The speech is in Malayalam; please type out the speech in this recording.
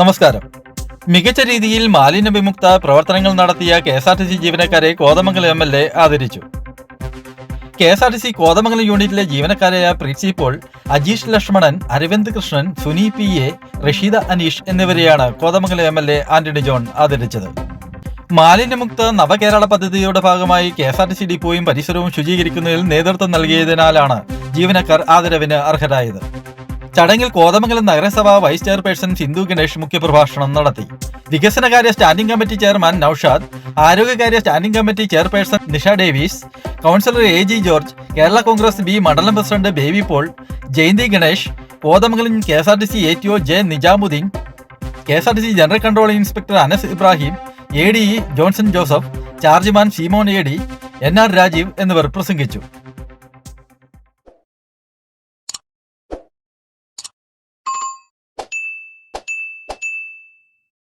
നമസ്കാരം. മികച്ച രീതിയിൽ മാലിന്യവിമുക്ത പ്രവർത്തനങ്ങൾ നടത്തിയ KSRTC ജീവനക്കാരെ കോതമംഗലം MLA ആദരിച്ചു. KSRTC കോതമംഗലം യൂണിറ്റിലെ ജീവനക്കാരായ പ്രീതി പോൾ, അജീഷ് ലക്ഷ്മണൻ, അരവിന്ദ് കൃഷ്ണൻ, സുനി PA, റഷീദ അനീഷ് എന്നിവരെയാണ് കോതമംഗലം MLA ആന്റണി ജോൺ ആദരിച്ചത്. മാലിന്യമുക്ത നവകേരള പദ്ധതിയുടെ ഭാഗമായി KSRTC ഡിപ്പോയും പരിസരവും ശുചീകരിക്കുന്നതിൽ നേതൃത്വം നൽകിയതിനാലാണ് ജീവനക്കാർ ആദരവിന് അർഹരായത്. ചടങ്ങിൽ കോതമംഗലം നഗരസഭ വൈസ് ചെയർപേഴ്സൺ സിന്ധു ഗണേഷ് മുഖ്യപ്രഭാഷണം നടത്തി. വികസനകാര്യ സ്റ്റാൻഡിംഗ് കമ്മിറ്റി ചെയർമാൻ നൌഷാദ്, ആരോഗ്യകാര്യ standing committee chairperson Nisha Davis, councillor AG George, Kerala Congress B മണ്ഡലം president Baby Paul, Jayanthi Ganesh, Kothamangalam KSRTC ATO J Nizamuddin, KSRTC general control inspector Anas Ibrahim, ADE Johnson Joseph, chargeman Simon AD, NR Rajeev എന്നിവർ പ്രസംഗിച്ചു.